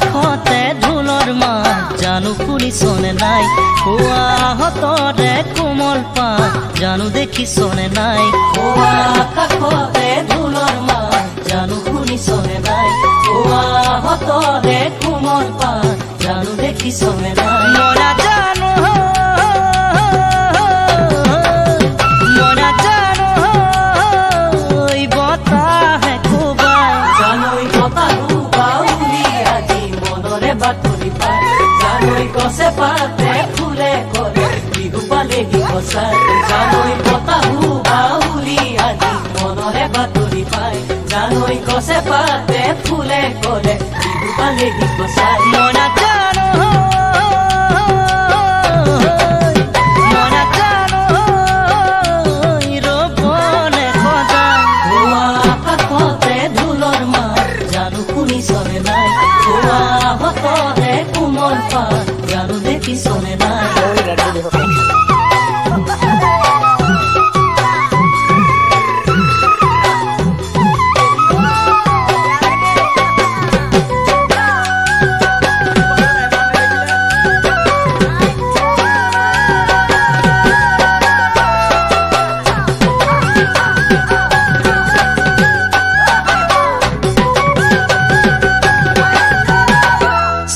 কাষতে ঢোলৰ মাত জানো শুনিছনে নাই কোৱা হতৰে কোমল পাত জানো দেখিছনে নাই কোৱা কাষতে ঢোলৰ মাত জানো শুনিছনে নাই কোৱা হতৰে কোমল পাত জানো দেখিছনে নাই মৰা জানো বতাহে কোবাই জানৈ বতাহু বাউলি আজি মনৰে বাতৰি পাই জানৈ গছে পাতে ফুলে কৰে বিহু পালেহি গছাই জানৈ বতাহু বাউলি আজি মনৰে বাতৰি পাই জানৈ গছে পাতে ফুলে কৰে বিহু পালেহি গছাই মৰা জানো শুনিছনে নাই কোৱা হতৰে কোমল পাত জানো দেখিছনে নাই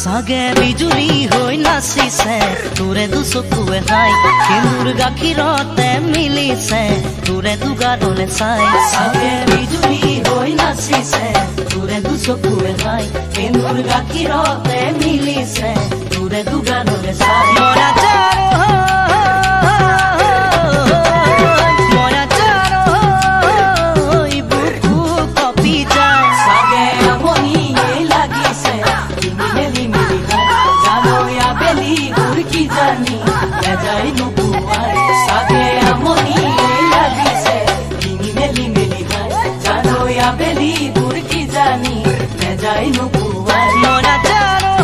চাগে বিজুলী হৈ নাচিছে তোৰে দুচকুৱে হাই সিন্দুৰ গাখীৰতে মিলিছে তোৰে দুগাৰলে চাই চাগে বিজুলী হৈ নাচিছে তোৰে দুচকুৱে হাই সিন্দুৰ গাখীৰতে মিলিছে তোৰে দুগাৰলে চাই মৰা বুকু কপি যায় চাগে আমনিয়ে লাগিছে কি জানি যাই নুপুয়াই সাগে আমনি লাগিছে কিনি মেলি মেলি ভাই জানো আবেলি দূর কি জানি যাই নুপুয়াই মরা জানো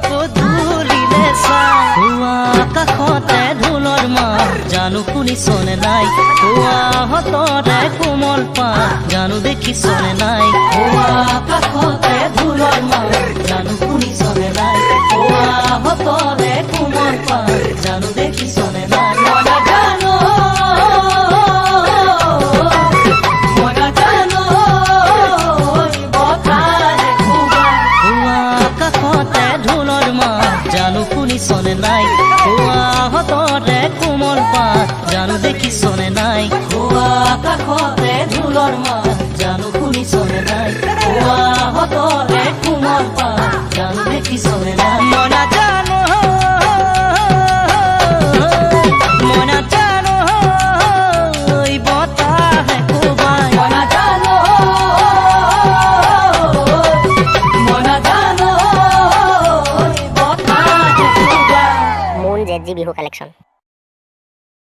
পদূলিলে চাই কোৱা কাষতে ঢোলৰ মাত জানো শুনিছনে নাই কোৱা হতৰে কোমল পাত জানো দেখিছনে নাই কোৱা কাষতে ঢোলৰ মাত জানো শুনিছনে নাই কোৱা হতৰে কোমল পাত জানো দেখিছনে নাই মৰা জানো বতাহে কোবাই কোৱা কাষতে ঢোলৰ মাত জানো শুনিছনে নাই কোৱা হতৰে কোমল পাত জানো দেখিছনে নাই কোৱা কাষতে ঢোলৰ মাত জানো শুনিছনে নাই কোৱা হতৰে কোমল পাত জানো দেখিছনে নাই মৰা